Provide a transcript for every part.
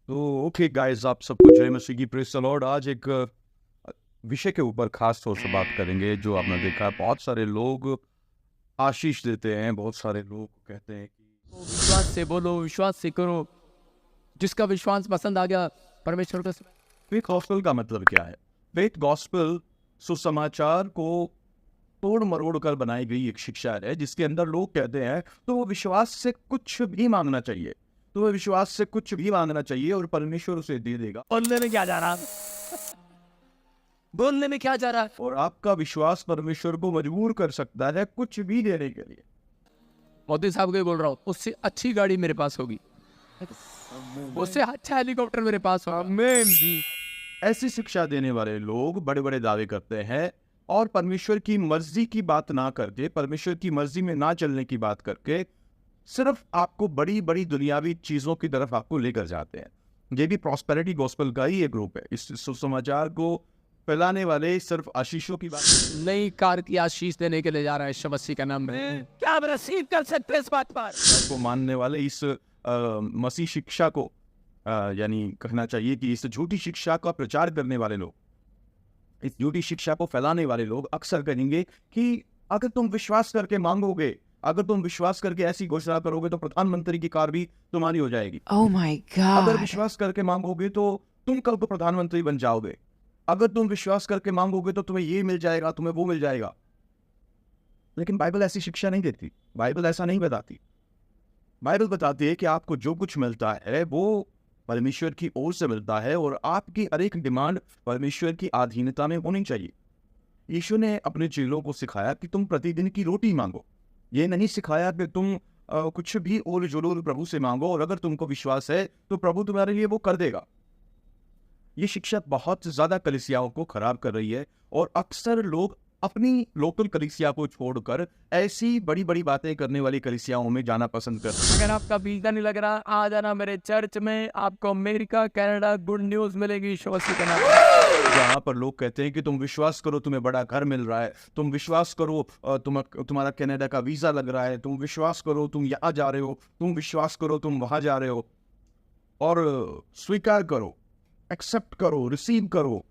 तो okay guys, आप सबको जय मसीह की, प्रेज द लॉर्ड। आज एक विषय के ऊपर खास तौर से बात करेंगे। जो आपने देखा है, बहुत सारे लोग आशीष देते हैं, बहुत सारे लोग कहते हैं कि विश्वास से बोलो, विश्वास से करो। जिसका विश्वास पसंद आ गया परमेश्वर का फेथ गॉस्पेल का मतलब क्या है। फेथ गॉस्पेल सुसमाचार को तोड़ मरोड़ कर बनाई गई एक शिक्षा है, जिसके अंदर लोग कहते हैं तो वो विश्वास से कुछ भी मांगना चाहिए, तो वो विश्वास से कुछ भी मांगना चाहिए और परमेश्वर उसे दे देगा। बोलने में क्या जा रहा बोलने में क्या जा रहा है। और आपका विश्वास परमेश्वर को मजबूर कर सकता है कुछ भी देने के लिए। मोदी साहब को ही बोल रहा हूँ, उससे अच्छी गाड़ी मेरे पास होगी, उससे अच्छा हेलीकॉप्टर मेरे पास होगा। आमीन जी। ऐसी शिक्षा देने वाले लोग बड़े बड़े दावे करते हैं और परमेश्वर की मर्जी की बात ना करके, परमेश्वर की मर्जी में ना चलने की बात करके सिर्फ आपको बड़ी बड़ी दुनियावी चीजों की तरफ आपको लेकर जाते हैं। ये भी प्रॉस्पेरिटी गॉस्पेल का ही एक ग्रुप है। इस सुसमाचार को फैलाने वाले सिर्फ आशीषों की बात, नई कार की आशीष देने के लिए जा रहा है यीशु मसीह का नाम में। क्या हम रिसीव कर सकते हैं इस बात पर? को मानने वाले इस मसीह शिक्षा को यानी कहना चाहिए कि इस झूठी शिक्षा का प्रचार करने वाले लोग, इस झूठी शिक्षा को फैलाने वाले लोग अक्सर कहेंगे कि अगर तुम विश्वास करके मांगोगे, अगर तुम विश्वास करके ऐसी घोषणा करोगे तो प्रधानमंत्री की कार भी तुम्हारी हो जाएगी। Oh my अगर God. विश्वास करके मांगोगे तो तुम कल को प्रधानमंत्री बन जाओगे। अगर तुम विश्वास करके मांगोगे तो तुम्हें ये मिल जाएगा, तुम्हें वो मिल जाएगा। लेकिन बाइबल ऐसी शिक्षा नहीं देती, बाइबल ऐसा नहीं बताती। बाइबल बताती है कि आपको जो कुछ मिलता है वो परमेश्वर की ओर से मिलता है और आपकी हर एक डिमांड परमेश्वर की अधीनता में होनी चाहिए। यीशु ने अपने चेलों को सिखाया कि तुम प्रतिदिन की रोटी मांगो। ये नहीं सिखाया कि तुम कुछ भी ओल जुलूल प्रभु से मांगो और अगर तुमको विश्वास है तो प्रभु तुम्हारे लिए वो कर देगा। ये शिक्षा बहुत ज्यादा कलीसियाओं को खराब कर रही है और अक्सर लोग अपनी लोकल कलीसिया को छोड़कर ऐसी बड़ी बड़ी बातें करने वाली कलीसियाओं में जाना पसंद करते हैं। अगर आपका वीजा नहीं लग रहा, आ जाना मेरे चर्च में, आपको अमेरिका कनाडा गुड न्यूज मिलेगी यीशु मसीह के नाम में। जहाँ पर लोग कहते हैं कि तुम विश्वास करो तुम्हें बड़ा घर मिल रहा है, तुम विश्वास करो तुम्हारा कनाडा का वीजा लग रहा है, तुम विश्वास करो तुम यहाँ जा रहे हो, तुम विश्वास करो तुम वहां जा रहे हो, और स्वीकार करो, एक्सेप्ट करो, रिसीव करो।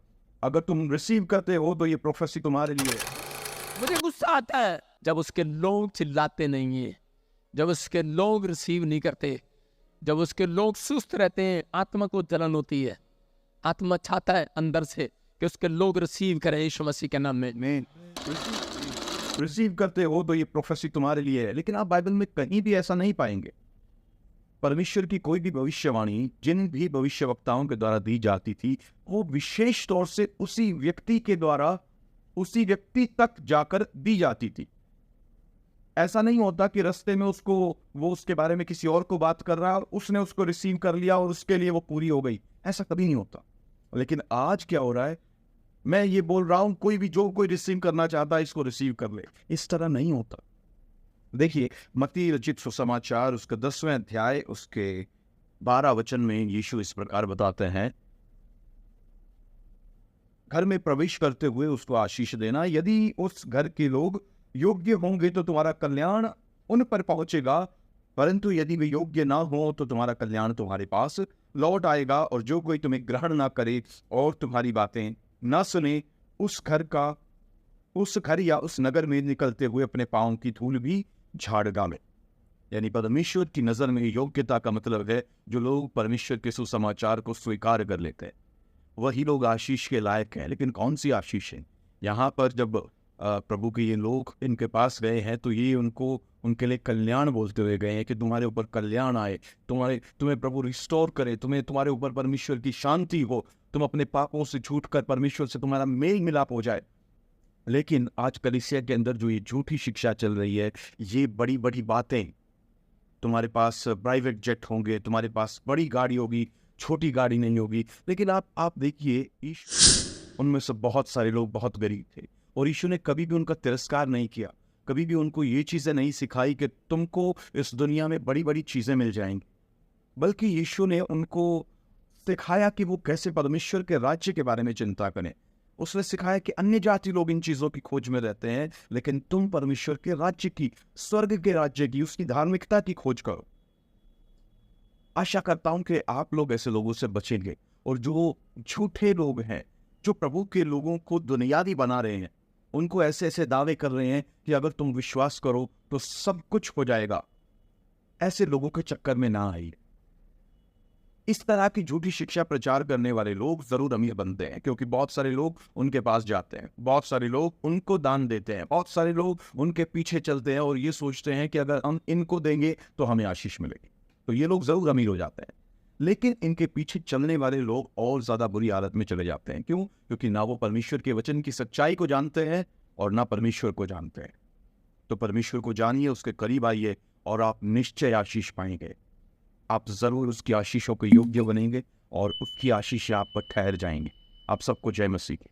अगर तुम रिसीव करते हो तो ये प्रोफेसी तुम्हारे लिए है। मुझे गुस्सा आता है जब उसके लोग चिल्लाते नहीं है, जब उसके लोग रिसीव नहीं करते, जब उसके लोग सुस्त रहते हैं। आत्मा को जलन होती है, आत्मा चाहता है अंदर से कि उसके लोग रिसीव करें यीशु मसीह के नाम में। रिसीव करते हो तो ये प्रोफेसी तुम्हारे लिए है। लेकिन आप बाइबल में कहीं भी ऐसा नहीं पाएंगे। परमेश्वर की कोई भी भविष्यवाणी जिन भी भविष्यवक्ताओं के द्वारा दी जाती थी वो विशेष तौर से उसी व्यक्ति के द्वारा उसी व्यक्ति तक जाकर दी जाती थी। ऐसा नहीं होता कि रास्ते में वो उसके बारे में किसी और को बात कर रहा है और उसने उसको रिसीव कर लिया और उसके लिए वो पूरी हो गई। ऐसा कभी नहीं होता। लेकिन आज क्या हो रहा है, मैं ये बोल रहा हूं जो कोई रिसीव करना चाहता है इसको रिसीव कर ले। इस तरह नहीं होता। देखिए, मत्ती रचित सुसमाचार उसका 10वें अध्याय उसके 12 वचन में यीशु इस प्रकार बताते हैं, घर में प्रवेश करते हुए उसको आशीष देना। यदि उस घर के लोग योग्य होंगे तो तुम्हारा कल्याण उन पर पहुंचेगा, परंतु यदि वे योग्य ना हो तो तुम्हारा कल्याण तुम्हारे पास लौट आएगा। और जो कोई तुम्हें ग्रहण ना करे और तुम्हारी बातें ना सुने, उस घर या उस नगर में निकलते हुए अपने पांव की धूल भी झाड़ डाले। यानी परमेश्वर की नजर में योग्यता का मतलब है जो लोग परमेश्वर के सुसमाचार को स्वीकार कर लेते हैं, वही लोग आशीष के लायक हैं। लेकिन कौन सी आशीष है? यहाँ पर जब प्रभु के ये लोग इनके पास गए हैं तो ये उनके लिए कल्याण बोलते हुए गए हैं कि तुम्हारे ऊपर कल्याण आए, तुम्हें प्रभु रिस्टोर करे, तुम्हारे ऊपर परमेश्वर की शांति हो, तुम अपने पापों से छूटकर परमेश्वर से तुम्हारा मेल मिलाप हो जाए। लेकिन आज कलीसिया के अंदर जो ये झूठी शिक्षा चल रही है, ये बड़ी बड़ी बातें, तुम्हारे पास प्राइवेट जेट होंगे, तुम्हारे पास बड़ी गाड़ी होगी, छोटी गाड़ी नहीं होगी। लेकिन आप देखिए, उनमें से बहुत सारे लोग बहुत गरीब थे और यीशु ने कभी भी उनका तिरस्कार नहीं किया, कभी भी उनको ये चीजें नहीं सिखाई कि तुमको इस दुनिया में बड़ी बड़ी चीजें मिल जाएंगी, बल्कि यीशु ने उनको सिखाया कि वो कैसे परमेश्वर के राज्य के बारे में चिंता करें। उसने सिखाया कि अन्य जाति लोग इन चीजों की खोज में रहते हैं, लेकिन तुम परमेश्वर के राज्य की, स्वर्ग के राज्य की, उसकी धार्मिकता की खोज करो। आशा करता हूं कि आप लोग ऐसे लोगों से बचेंगे, और जो झूठे लोग हैं, जो प्रभु के लोगों को दुनियावी बना रहे हैं, उनको ऐसे ऐसे दावे कर रहे हैं कि अगर तुम विश्वास करो तो सब कुछ हो जाएगा, ऐसे लोगों के चक्कर में ना आइए। इस तरह की झूठी शिक्षा प्रचार करने वाले लोग जरूर अमीर बनते हैं, क्योंकि बहुत सारे लोग उनके पास जाते हैं, बहुत सारे लोग उनको दान देते हैं, बहुत सारे लोग उनके पीछे चलते हैं और ये सोचते हैं कि अगर हम इनको देंगे तो हमें आशीष मिलेगी। तो ये लोग जरूर अमीर हो जाते हैं, लेकिन इनके पीछे चलने वाले लोग और ज्यादा बुरी हालत में चले जाते हैं। क्यों? क्योंकि ना वो परमेश्वर के वचन की सच्चाई को जानते हैं और ना परमेश्वर को जानते हैं। तो परमेश्वर को जानिए, उसके करीब आइए और आप निश्चय आशीष पाएंगे। आप जरूर उसकी आशीषों के योग्य बनेंगे और उसकी आशीष आप पर ठहर जाएंगे। आप सबको जय मसीह की।